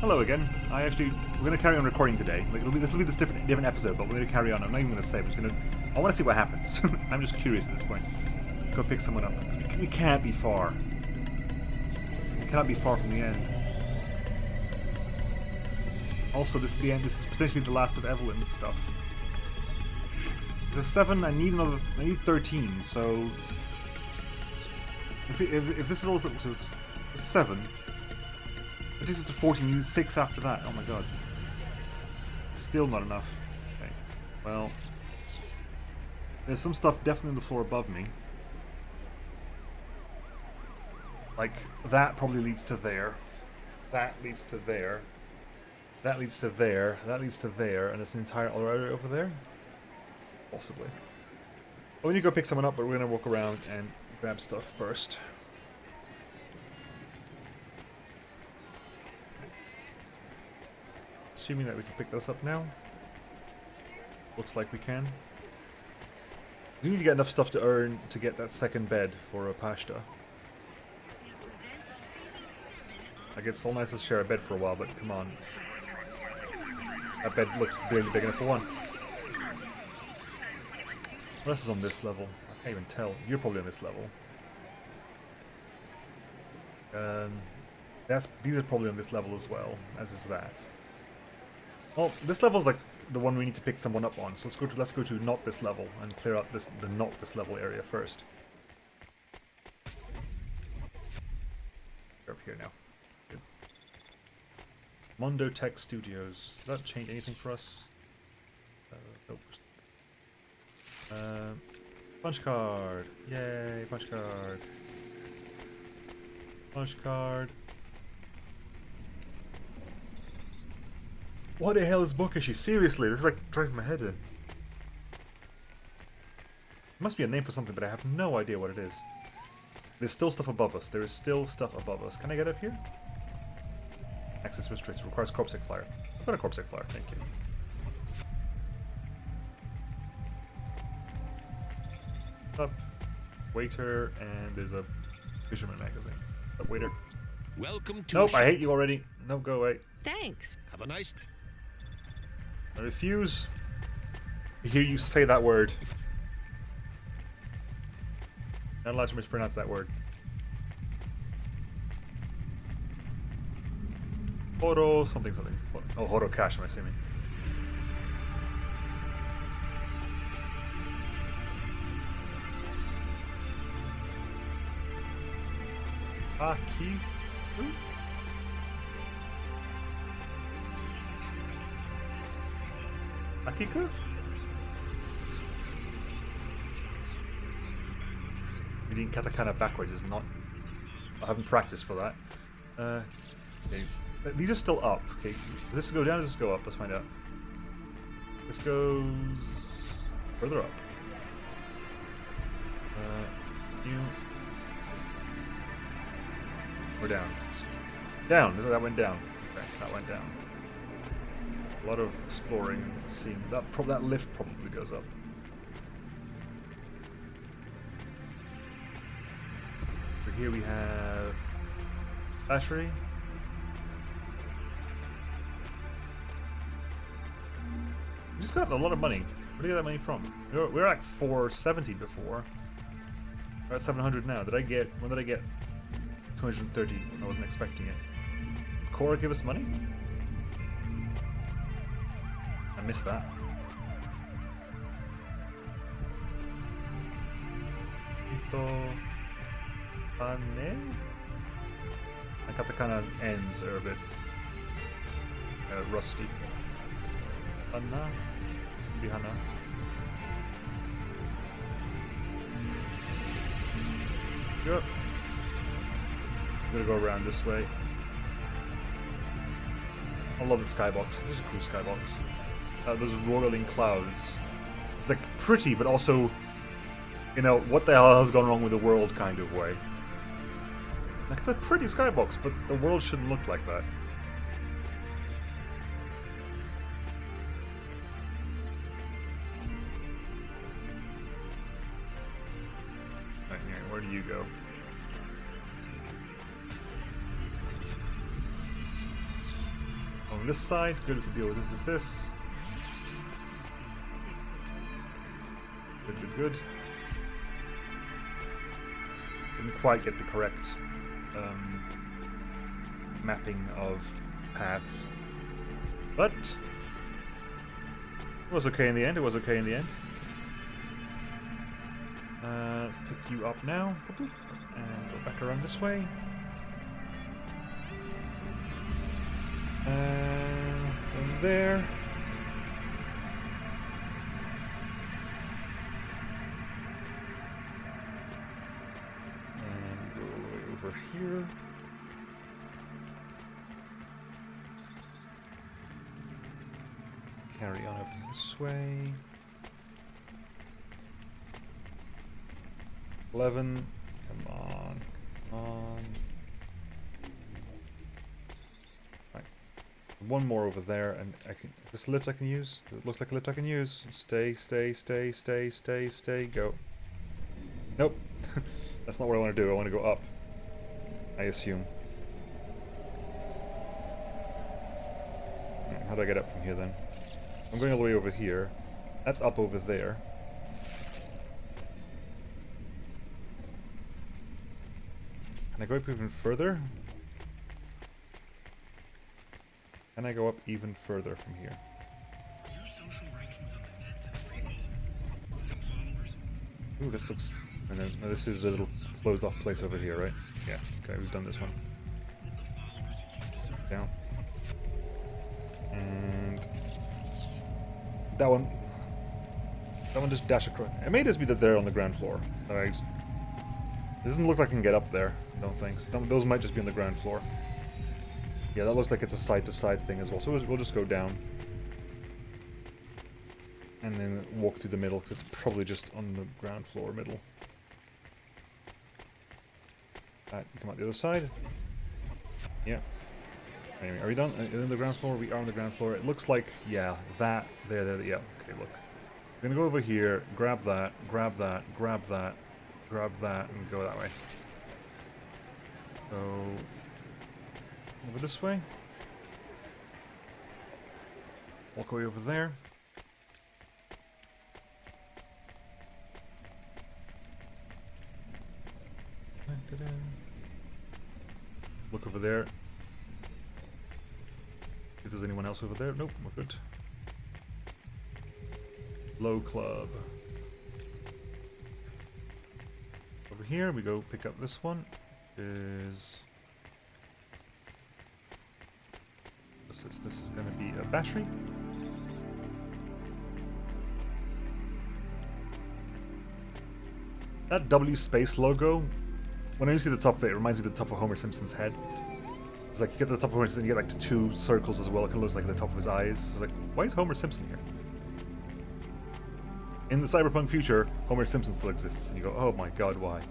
Hello again. We're going to carry on recording today. Like, this will be this different episode, but we're going to carry on. I'm not even going to say. I want to see what happens. I'm just curious at this point. Go pick someone up. We can't be far. We cannot be far from the end. Also, this is the end. This is potentially the last of Evelyn's stuff. There's 7. I need 13. So if this is also it's 7. It takes us to 14, you need 6 after that. Oh my god. It's still not enough. Okay. Well, there's some stuff definitely on the floor above me. Like, that probably leads to there. That leads to there. That leads to there. That leads to there. And it's an entire other area over there? Possibly. Well, we need to go pick someone up, but we're going to walk around and grab stuff first. Assuming that we can pick this up now. Looks like we can. We need to get enough stuff to earn to get that second bed for a pashta. Like, it's all nice to share a bed for a while, but come on. That bed looks really big enough for one. What else is on this level? I can't even tell. You're probably on this level. These are probably on this level as well, as is that. Well, this level is like the one we need to pick someone up on. So let's go to not this level and clear out the not this level area first. We're up here now. Good. Mondo Tech Studios. Does that change anything for us? Nope. Punch card. Yay, punch card. Punch card. What the hell is Bokashi? Seriously, this is like driving my head in. It must be a name for something, but I have no idea what it is. There's still stuff above us. There is still stuff above us. Can I get up here? Access restricted. Requires corpsec flyer. I've got a corpsec flyer, thank you. Up. Waiter, and there's a Fisherman magazine. Up, waiter. Welcome to Nope, I hate you already. Nope, go away. Thanks. Have a nice... I refuse to hear you say that word. Not allowed to mispronounce that word. Horo something. Oh, Horo Cash, I'm assuming. Aki? Akiku? Reading katakana backwards is not... I haven't practiced for that. Okay. These are still up. Okay, does this go down or does this go up? Let's find out. This goes... further up. We're down. Down! That went down. Okay, that went down. A lot of exploring and seeing. That lift probably goes up. So here we have battery. We just got a lot of money. Where did we get that money from? We were like 470 before. We're at 700 now. When did I get 230? I wasn't expecting it. Cora give us money? I missed that. I got the kind of ends are a bit rusty. Anna? Bihana. Yep. I'm gonna go around this way. I love the skybox. This is a cool skybox. Those roiling clouds. Like, pretty, but also, you know, what the hell has gone wrong with the world kind of way. Like, it's a pretty skybox, but the world shouldn't look like that. Right here, where do you go? On this side, good, we can deal with this. Good. Didn't quite get the correct mapping of paths. But it was okay in the end, Let's pick you up now. And go back around this way. And there. And go over here. Carry on over this way. 11. Come on. Right. One more over there, and I can. This lift I can use. It looks like a lift I can use. Stay. Go. Nope. That's not what I want to do. I want to go up. I assume. How do I get up from here then? I'm going all the way over here. That's up over there. Can I go up even further? Can I go up even further from here? Ooh, this looks... And then, no, this is a little closed off place over here, right? Yeah, okay, we've done this one. Down. And... That one just dash across. It may just be that they're on the ground floor. It doesn't look like I can get up there, I don't think. So those might just be on the ground floor. Yeah, that looks like it's a side-to-side thing as well. So we'll just go down. And then walk through the middle, because it's probably just on the ground floor middle. Alright, come out the other side. Yeah. Anyway, are we done? In the ground floor? We are on the ground floor. It looks like, yeah, that, there, yeah. Okay, look. We're gonna go over here, grab that, and go that way. So, over this way. Walk away over there. Look over there. If there's anyone else over there. Nope, we're good. Low Club. Over here, we go pick up this one. This is going to be a battery. That W space logo, when I see the top of it, it reminds me of the top of Homer Simpson's head. It's like you get the top of Homer Simpson and you get like the two circles as well. It kind of looks like the top of his eyes. It's like, why is Homer Simpson here? In the cyberpunk future, Homer Simpson still exists, and you go, oh my god, why?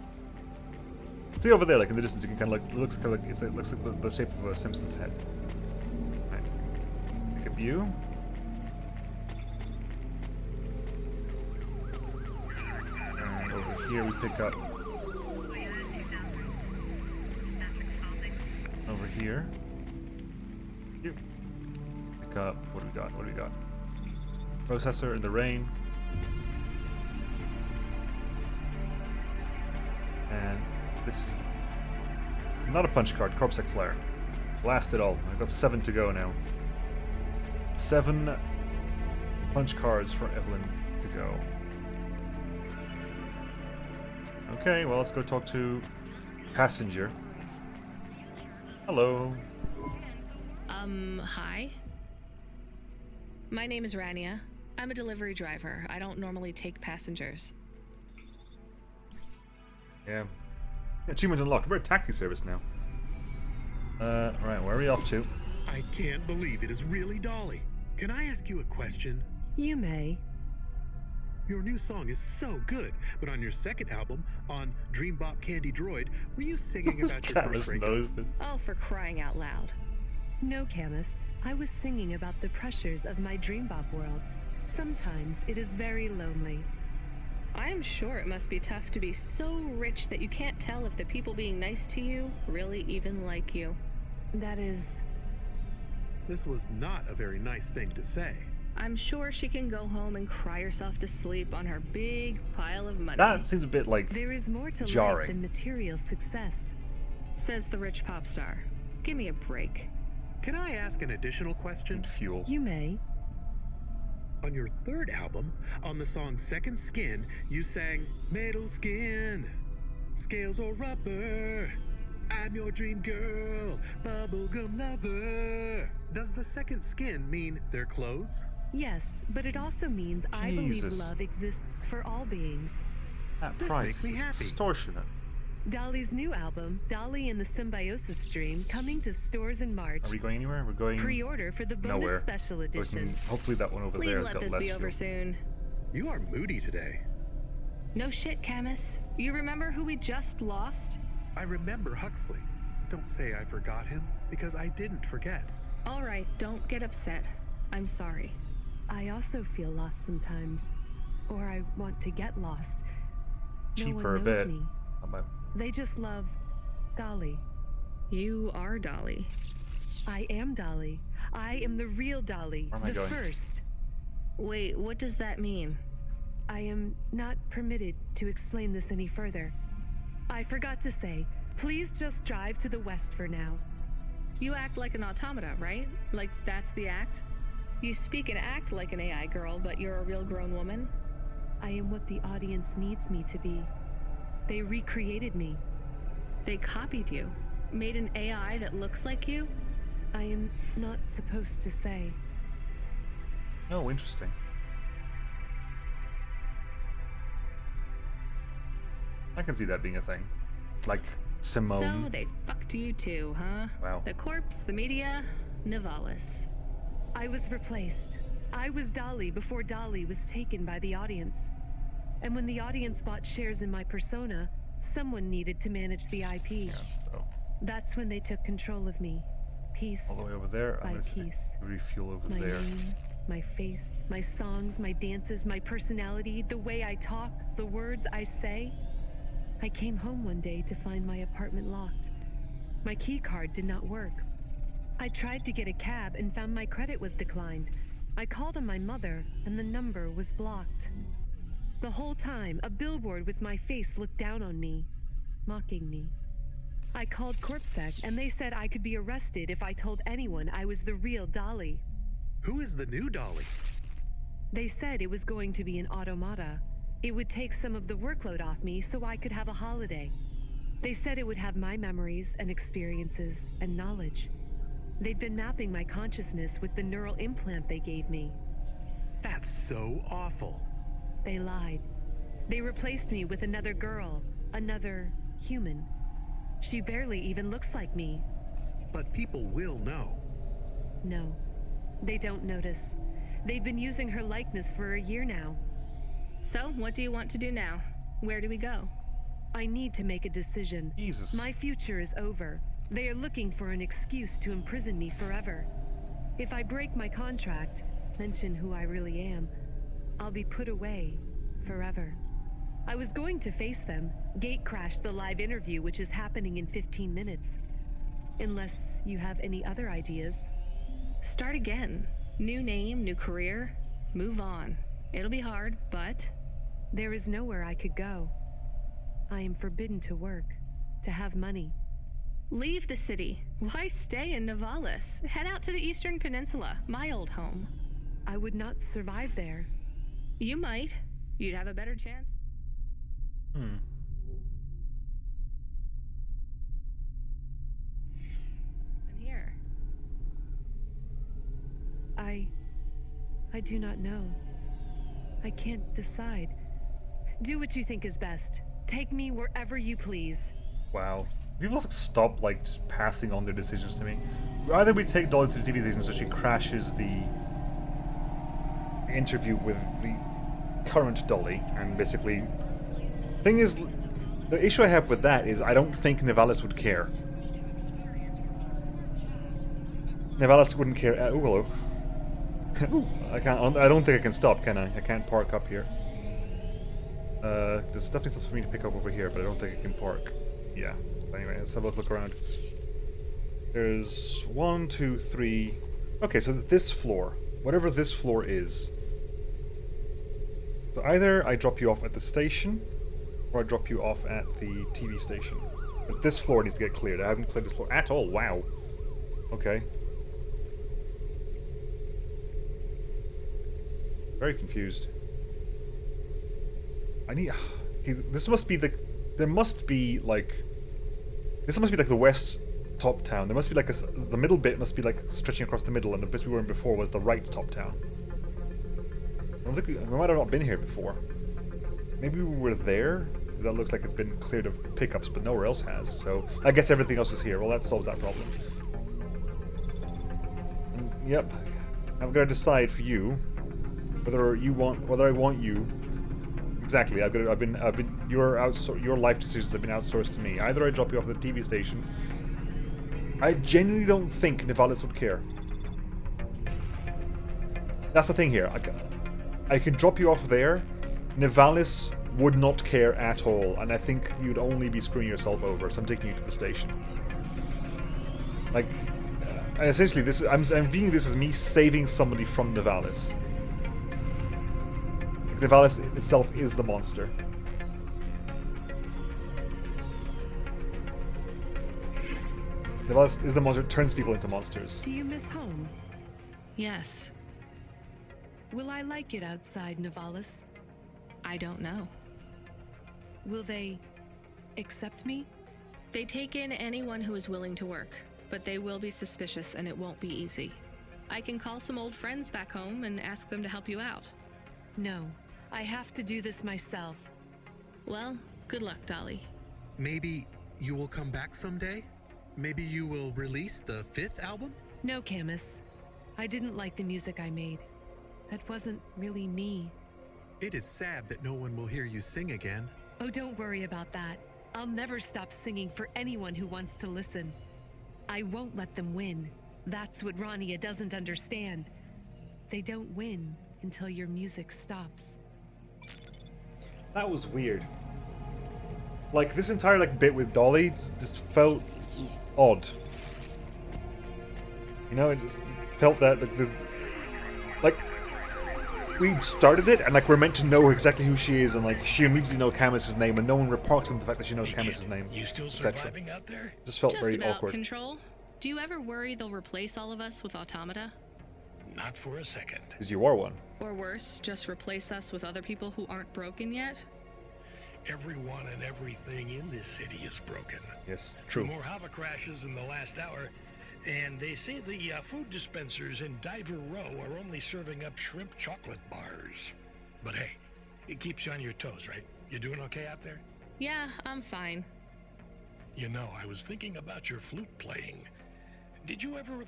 See over there, like in the distance, you can kind of like it looks like the shape of a Simpson's head. Right. Pick a view. And over here we pick up. Over here. Pick up. What do we got? Processor in the rain. And this is not a punch card, Corpsec Flare. Blast it all. I've got 7 to go now. 7 punch cards for Evelyn to go. Okay, well, let's go talk to Passenger. Hello. Hi. My name is Rania. I'm a delivery driver. I don't normally take passengers. Yeah. Achievement unlocked. We're a taxi service now. Right, where are we off to? I can't believe it is really Dolly. Can I ask you a question? You may. Your new song is so good, but on your second album, on Dream Bop Candy Droid, were you singing about your first breakup? Knows this. Oh, for crying out loud. No, Camus. I was singing about the pressures of my Dream Bop world. Sometimes it is very lonely. I am sure it must be tough to be so rich that you can't tell if the people being nice to you really even like you. That is This was not a very nice thing to say. I'm sure she can go home and cry herself to sleep on her big pile of money. That seems a bit like There is more to life jarring. than material success. Says the rich pop star. Give me a break. Can I ask an additional question? And fuel. You may. On your third album, on the song Second Skin, you sang Metal Skin, Scales or Rubber, I'm your dream girl, bubblegum lover. Does the second skin mean their clothes? Yes, but it also means I believe Jesus. love exists for all beings. That This price makes me is happy. extortionate. Dolly's new album, Dolly and the Symbiosis Stream, coming to stores in March. Are we going anywhere? We're going Pre-order for the bonus nowhere. special So we edition. can- hopefully that one over Please there has let got this less be over fuel. soon. You are moody today. No shit, Camus. You remember who we just lost? I remember Huxley. Don't say I forgot him, because I didn't forget. All right, don't get upset. I'm sorry. I also feel lost sometimes. Or I want to get lost. No Cheaper a one knows bit. me. How about They just love Dolly. You are Dolly. I am Dolly. I am the real Dolly. Where am I The going? first. Wait, what does that mean? I am not permitted to explain this any further. I forgot to say, please just drive to the west for now. You act like an automata, right? Like that's the act? You speak and act like an AI girl, but you're a real grown woman? I am what the audience needs me to be. They recreated me. They copied you? Made an AI that looks like you? I am not supposed to say. Oh, interesting. I can see that being a thing. Like Simone. So they fucked you too, huh? Wow. The corpse, the media, Nivalis. I was replaced. I was Dolly before Dolly was taken by the audience. And when the audience bought shares in my persona, someone needed to manage the IP. So That's when they took control of me. Piece all the way over there. by I'm gonna piece. refuel over My there. name, my face, my songs, my dances, my personality, the way I talk, the words I say. I came home one day to find my apartment locked. My key card did not work. I tried to get a cab and found my credit was declined. I called on my mother and the number was blocked. The whole time, a billboard with my face looked down on me, mocking me. I called CorpSec and they said I could be arrested if I told anyone I was the real Dolly. Who is the new Dolly? They said it was going to be an automata. It would take some of the workload off me so I could have a holiday. They said it would have my memories and experiences and knowledge. They'd been mapping my consciousness with the neural implant they gave me. That's so awful. They lied. They replaced me with another girl, another human. She barely even looks like me. But people will know. No, they don't notice. They've been using her likeness for a year now. So, what do you want to do now? Where do we go? I need to make a decision. Jesus. My future is over. They are looking for an excuse to imprison me forever. If I break my contract, mention who I really am, I'll be put away forever. I was going to face them, gatecrash the live interview which is happening in 15 minutes. Unless you have any other ideas. Start again. New name, new career. Move on. It'll be hard, but There is nowhere I could go. I am forbidden to work, to have money. leave the city. Why stay in Nivalis? Head out to the Eastern Peninsula, my old home. I would not survive there. You might. You'd have a better chance. Hmm. Than here. I do not know. I can't decide. Do what you think is best. Take me wherever you please. Wow. People just stop like just passing on their decisions to me. Either we take Dolly to the TV station so she crashes the interview with the current Dolly, and basically, thing is, the issue I have with that is I don't think Nivalis would care. Nivalis wouldn't care. Oh, hello. Ooh, I can't. I don't think I can stop, can I? I can't park up here. There's definitely stuff for me to pick up over here, but I don't think I can park. Yeah. So anyway, let's have a look around. There's 1, 2, 3, Okay, so this floor, whatever this floor is. So either I drop you off at the station, or I drop you off at the TV station. But this floor needs to get cleared. I haven't cleared this floor at all. Wow. Okay. Very confused. I need... Okay, this must be the... There must be, like... This must be like the west top town. There must be like the middle bit must be like stretching across the middle, and the bit we were in before was the right top town. I don't think we might have not been here before. Maybe we were there? That looks like it's been cleared of pickups, but nowhere else has. So I guess everything else is here. Well, that solves that problem. And, yep. I've got to decide for you whether I want you. Exactly. Your life decisions have been outsourced to me. Either I drop you off at the TV station. I genuinely don't think Nivalis would care. That's the thing here. I can drop you off there. Nivalis would not care at all, and I think you'd only be screwing yourself over. So I'm taking you to the station. Like, essentially, I'm viewing this as me saving somebody from Nivalis. Nivalis itself is the monster. Nivalis is the monster that turns people into monsters. Do you miss home? Yes. Will I like it outside, Nivalis? I don't know. Will they accept me? They take in anyone who is willing to work, but they will be suspicious and it won't be easy. I can call some old friends back home and ask them to help you out. No, I have to do this myself. Well, good luck, Dolly. Maybe you will come back someday? Maybe you will release the 5th album? No, Camus. I didn't like the music I made. That wasn't really me. It is sad that no one will hear you sing again. Oh, don't worry about that. I'll never stop singing for anyone who wants to listen. I won't let them win. That's what Rania doesn't understand. They don't win until your music stops. That was weird. Like, this entire bit with Dolly just felt odd. You know, it just felt that we started it and we're meant to know exactly who she is, and she immediately knows Camus's name, and no one reports on the fact that she knows Camus's name. You still etc. surviving out there? Just felt Just very about, awkward. Control. Do you ever worry they'll replace all of us with automata? Not for a second. Because you are one. Or worse, just replace us with other people who aren't broken yet? Everyone and everything in this city is broken. Yes, 2 true. more hover crashes in the last hour, and they say the food dispensers in Diver Row are only serving up shrimp chocolate bars. But hey, it keeps you on your toes, right? You doing okay out there? Yeah, I'm fine. You know, I was thinking about your flute playing. Did you ever...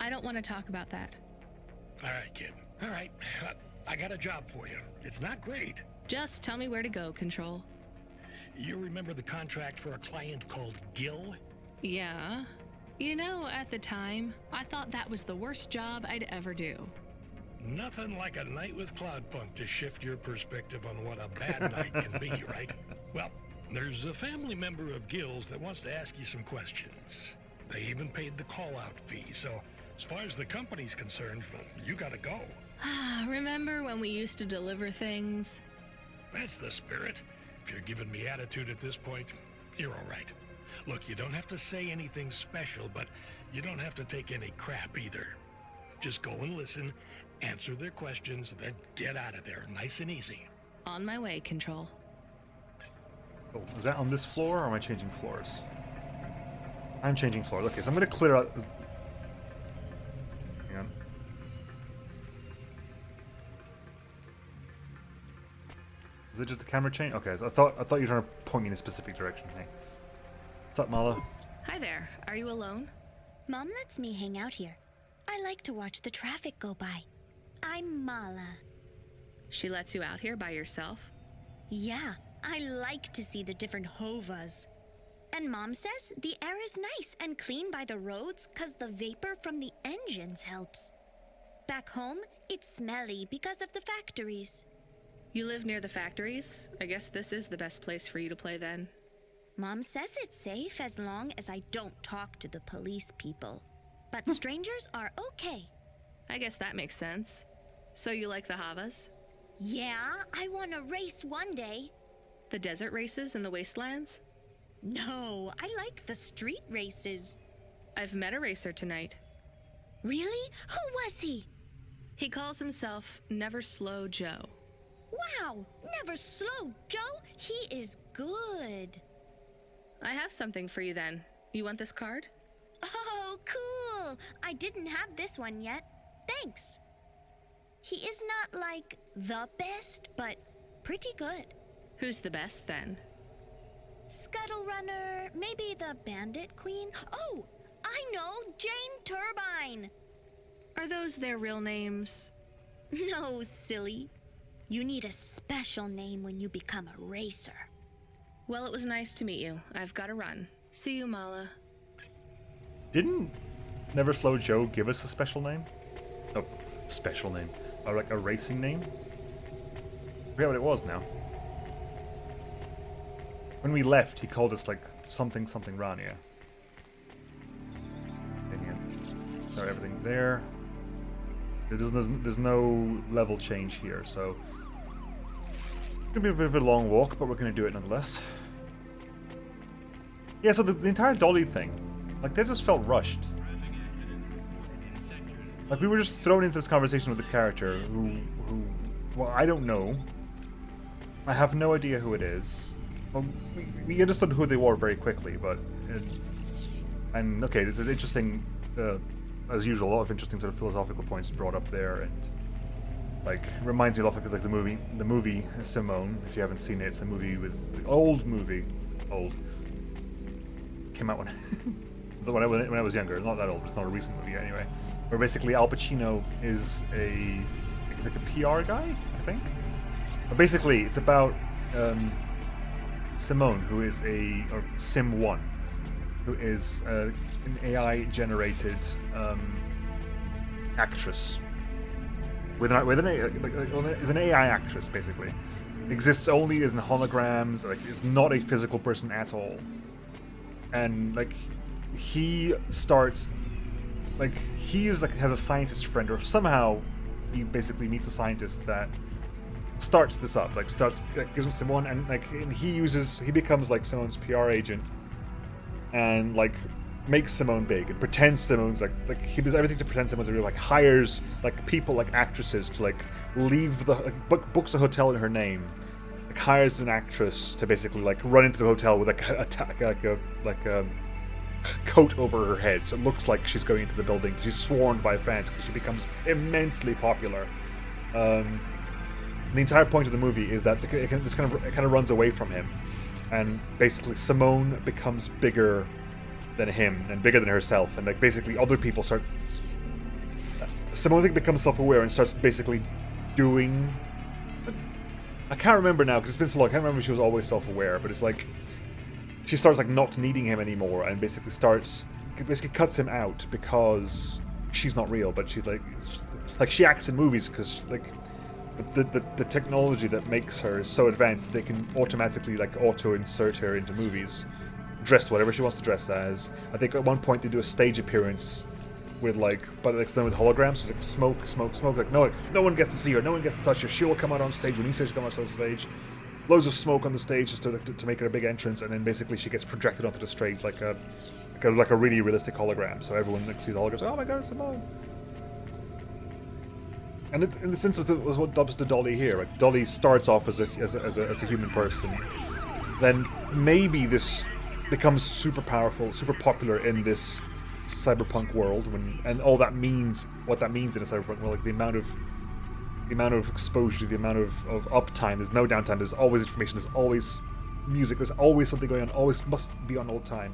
I don't want to talk about that. All right, kid. All right. I got a job for you. It's not great. Just tell me where to go, Control. You remember the contract for a client called Gil? Yeah. You know, at the time, I thought that was the worst job I'd ever do. Nothing like a night with Cloudpunk to shift your perspective on what a bad night can be, right? Well, there's a family member of Gil's that wants to ask you some questions. They even paid the call-out fee, so as far as the company's concerned, well, you gotta go. Remember when we used to deliver things? That's the spirit. If you're giving me attitude at this point, you're all right. Look, you don't have to say anything special, but you don't have to take any crap either. Just go and listen, answer their questions, then get out of there, nice and easy. On my way, Control. Oh, is that on this floor, or am I changing floors? I'm changing floors. Okay, so I'm going to clear out... Hang on. Is it just the camera change? Okay, I thought you were trying to point me in a specific direction. Hey. What's up, Mala? Hi there. Are you alone? Mom lets me hang out here. I like to watch the traffic go by. I'm Mala. She lets you out here by yourself? Yeah, I like to see the different hovas. And Mom says the air is nice and clean by the roads because the vapor from the engines helps. Back home, it's smelly because of the factories. You live near the factories? I guess this is the best place for you to play then. Mom says it's safe as long as I don't talk to the police people. But strangers are okay. I guess that makes sense. So you like the Havas? Yeah, I want to race one day. The desert races in the wastelands? No, I like the street races. I've met a racer tonight. Really? Who was he? He calls himself Never Slow Joe. Wow, Never Slow Joe? He is good. I have something for you then. You want this card? Oh, cool. I didn't have this one yet. Thanks. He is not like the best, but pretty good. Who's the best then? Scuttle Runner, maybe the Bandit Queen. Oh, I know, Jane Turbine. Are those their real names? No, silly. You need a special name when you become a racer. Well, it was nice to meet you. I've got to run. See you, Mala. Didn't Never Slow Joe give us a special name? Oh, special name. Or like a racing name? I forget what it was now. When we left, he called us like something something Rania. So everything there. There's no level change here, so it's gonna be a bit of a long walk, but we're gonna do it nonetheless. Yeah, so the entire Dolly thing, like, they just felt rushed. Like, we were just thrown into this conversation with a character who, well, I don't know. I have no idea who it is. Well, we understood who they were very quickly, but... and, okay, this is interesting, as usual, a lot of interesting sort of philosophical points brought up there, and, like, reminds me a lot of, like, the movie Simone, if you haven't seen it. It's a movie with... old. Came out when I was younger. It's not that old. It's not a recent movie anyway. Where basically Al Pacino is like a PR guy, I think. But basically, it's about Simone, who is or Sim1, who is an AI-generated actress. Is an AI actress, basically. Exists only as in holograms. Like, is not a physical person at all. And like, he starts, like, has a scientist friend, or somehow he basically meets a scientist that starts this up, like gives him Simone, and like, and he becomes like Simone's PR agent, and like makes Simone big and pretends Simone's like he does everything to pretend Simone's a real, like hires like people like actresses to like leave the books a hotel in her name. Like, hires an actress to basically like run into the hotel with like a coat over her head, so it looks like she's going into the building. She's swarmed by fans because she becomes immensely popular. The entire point of the movie is that it kind of runs away from him, and basically Simone becomes bigger than him and bigger than herself, and like basically other people start. Simone becomes self-aware and starts basically doing. I can't remember now because it's been so long. I can't remember if she was always self-aware, but it's like she starts like not needing him anymore, and basically cuts him out because she's not real. But she's like she acts in movies because like the technology that makes her is so advanced that they can automatically like auto-insert her into movies, dressed whatever she wants to dress as. I think at one point they do a stage appearance with like, but it's done with holograms. So it's like smoke. Like no one gets to see her, no one gets to touch her. She will come out on stage when he says she comes out on stage. Loads of smoke on the stage just to make it a big entrance, and then basically she gets projected onto the stage like a really realistic hologram. So everyone like, sees the hologram. Oh my god, it's Simone! And in the sense of what does to Dolly here, like Dolly starts off as a human person, then maybe this becomes super powerful, super popular in this cyberpunk world, and all that means, what that means in a cyberpunk world, like the amount of exposure, the amount of uptime. There's no downtime. There's always information. There's always music. There's always something going on. Always must be on all the time.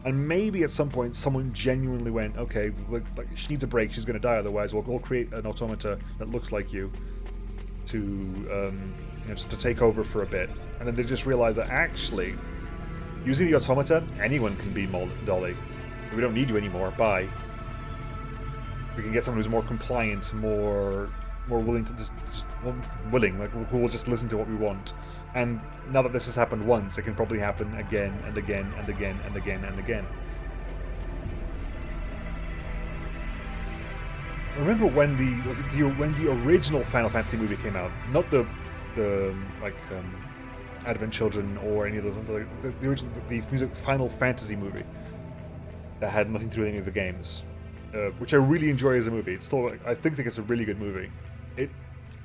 And maybe at some point someone genuinely went, okay, like she needs a break. She's going to die otherwise. We'll create an automata that looks like you to just to take over for a bit. And then they just realize that actually, using the automata, anyone can be Dolly. We don't need you anymore. Bye. We can get someone who's more compliant, more willing to just willing, like who will just listen to what we want. And now that this has happened once, it can probably happen again and again and again and again and again. remember when when the original Final Fantasy movie came out, not the Advent Children or any of those ones, like the original music Final Fantasy movie that had nothing to do with any of the games, which I really enjoy as a movie. It's still, I think it's a really good movie. It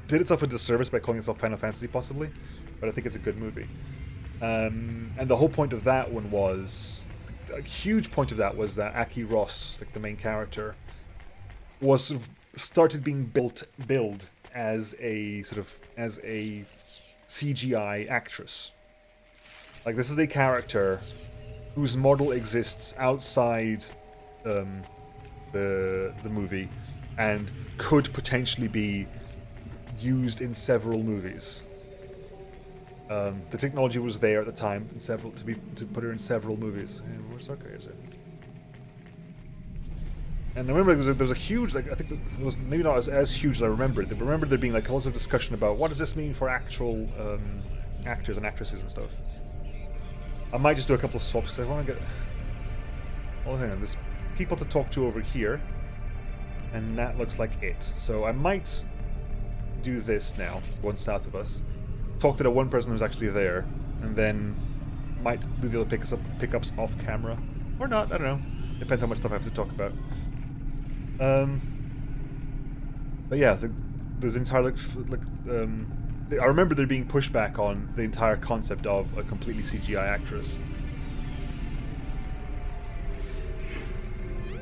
did itself a disservice by calling itself Final Fantasy, possibly, but I think it's a good movie. And the whole point of that one was, a huge point of that was that Aki Ross, like the main character, was sort of started being billed as a CGI actress. Like, this is a character whose model exists outside the movie and could potentially be used in several movies. The technology was there at the time to put her in several movies. Where Saka is it? And I remember there was a huge, like, I think it was maybe not as huge as I remembered. I remember there being like lots of discussion about what does this mean for actual actors and actresses and stuff. I might just do a couple of swaps because I want to get. Oh, hang on, there's people to talk to over here, and that looks like it. So I might do this now, one south of us. Talk to the one person who's actually there, and then might do the other pickups off camera, or not. I don't know. Depends how much stuff I have to talk about. But yeah, there's entire I remember there being pushback on the entire concept of a completely CGI actress.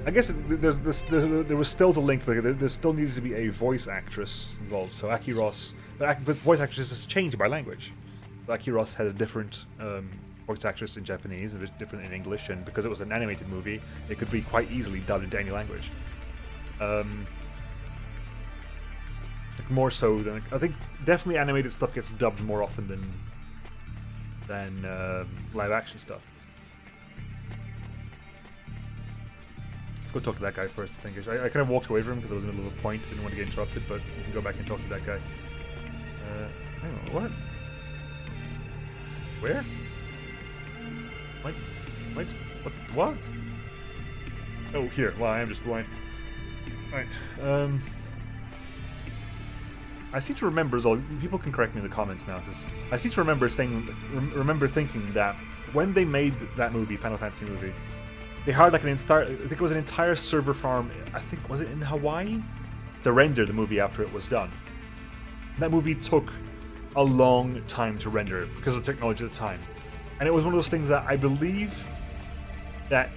I guess there was still the link, but there still needed to be a voice actress involved. So Aki Ross, but voice actress is changed by language. So Aki Ross had a different voice actress in Japanese, a bit different in English, and because it was an animated movie, it could be quite easily dubbed into any language. Like more so than, I think definitely animated stuff gets dubbed more often than live action stuff. Let's go talk to that guy first. I think I kind of walked away from him because I was in the middle of a point, didn't want to get interrupted, but we can go back and talk to that guy. Hang on, what? Where? Wait, what? Oh, here. Well, I am just blind. Right. I seem to remember, as well, people can correct me in the comments now, because I seem to remember remember thinking that when they made that movie, Final Fantasy movie, they hired like I think it was an entire server farm, I think, was it in Hawaii? To render the movie after it was done. That movie took a long time to render because of the technology at the time. And it was one of those things that I believe that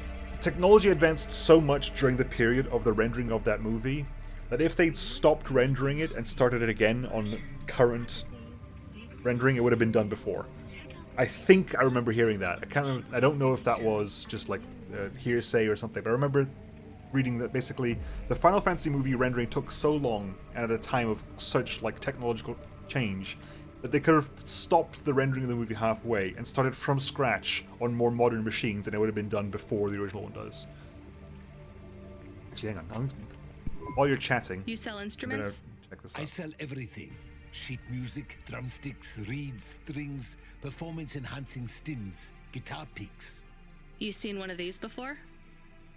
technology advanced so much during the period of the rendering of that movie that if they'd stopped rendering it and started it again on current rendering, it would have been done before. I think I remember hearing that. I can't remember. I don't know if that was just like hearsay or something, but I remember reading that basically the Final Fantasy movie rendering took so long and at a time of such like technological change that they could have stopped the rendering of the movie halfway and started from scratch on more modern machines, and it would have been done before the original one does. Actually, hang on. While you're chatting, You sell instruments? check this out. I sell everything. Sheet music, drumsticks, reeds, strings, performance-enhancing stims, guitar picks. You seen one of these before?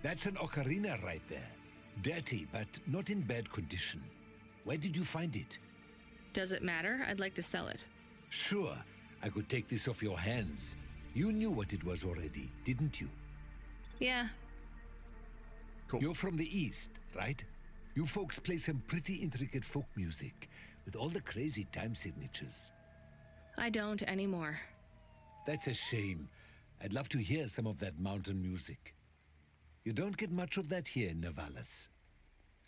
That's an ocarina right there. Dirty, but not in bad condition. Where did you find it? Does it matter? I'd like to sell it. Sure, I could take this off your hands. You knew what it was already, didn't you? Yeah. Cool. You're from the East, right? You folks play some pretty intricate folk music with all the crazy time signatures. I don't anymore. That's a shame. I'd love to hear some of that mountain music. You don't get much of that here in Nivalis.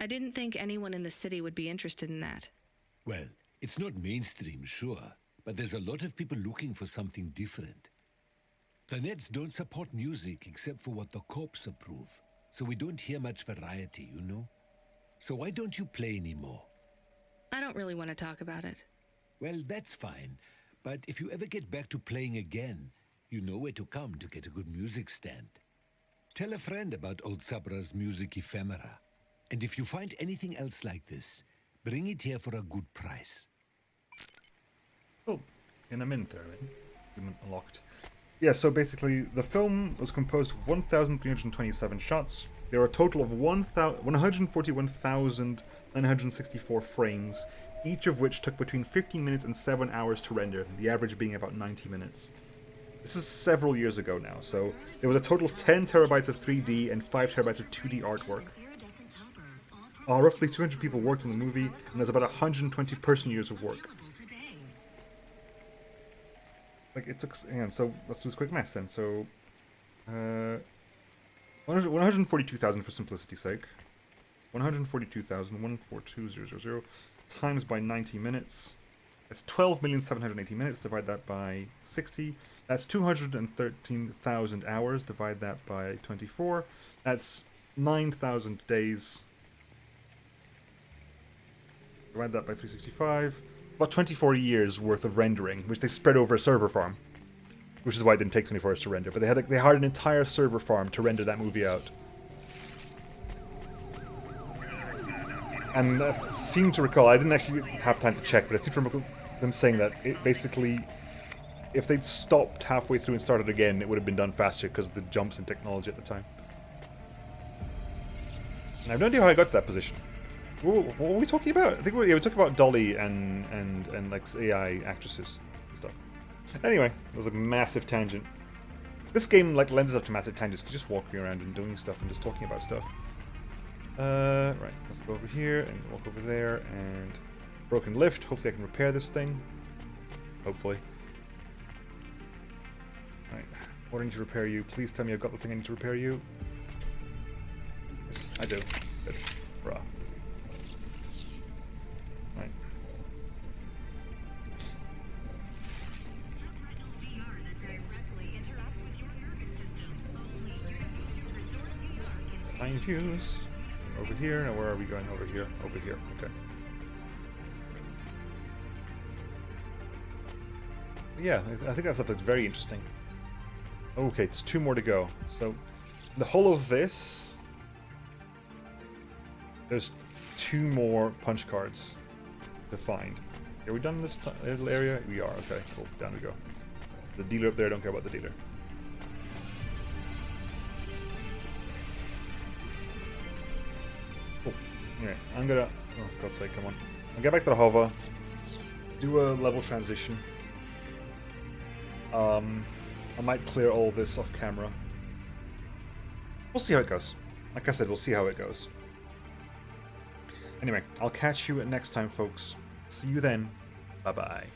I didn't think anyone in the city would be interested in that. Well, it's not mainstream, sure, but there's a lot of people looking for something different. The Nets don't support music except for what the corps approve, so we don't hear much variety, you know? So why don't you play anymore? I don't really want to talk about it. Well, that's fine, but if you ever get back to playing again, you know where to come to get a good music stand. Tell a friend about old Sabra's music ephemera, and if you find anything else like this, bring it here for a good price. Oh, in a minute there, right? Agreement unlocked. Yeah, so basically, the film was composed of 1,327 shots, there are a total of 141,964 frames, each of which took between 15 minutes and 7 hours to render, the average being about 90 minutes. This is several years ago now, so there was a total of 10 terabytes of 3D and 5 terabytes of 2D artwork. Roughly 200 people worked on the movie, and there's about 120 person-years of work. Like, it took... And so, let's do this quick math then. So, 142,000 for simplicity's sake. 142,000, 142,000, times by 90 minutes. That's 12,780 minutes. Divide that by 60. That's 213,000 hours. Divide that by 24. That's 9,000 days. Divide that by 365. About 24 years worth of rendering, which they spread over a server farm. Which is why it didn't take 24 hours to render. But they hired an entire server farm to render that movie out. And I seem to recall, I didn't actually have time to check, but I seem to remember them saying that it basically, if they'd stopped halfway through and started again, it would have been done faster because of the jumps in technology at the time. And I have no idea how I got to that position. What were we talking about? I think we were talking about Dolly and like AI actresses and stuff. Anyway, it was a massive tangent. This game like lends itself to massive tangents. You're just walking around and doing stuff and just talking about stuff. Right, let's go over here and walk over there and broken lift. Hopefully I can repair this thing. Hopefully. Right, what do I need to repair you? Please tell me I've got the thing I need to repair you. Yes, I do. Good. Bruh. Right. Fine fuse. Over here. Now where are we going? Over here. Over here. Okay. Yeah, I think that stuff looks very interesting. Okay, it's 2 more to go. So, the whole of this, there's 2 more punch cards to find. Are we done in this little area? We are. Okay, cool. Down we go. The dealer up there, don't care about the dealer. Cool. Anyway, I'm gonna... Oh, God's sake, come on. I'll get back to the hover. Do a level transition. I might clear all this off camera. We'll see how it goes. Like I said, we'll see how it goes. Anyway, I'll catch you next time, folks. See you then. Bye-bye.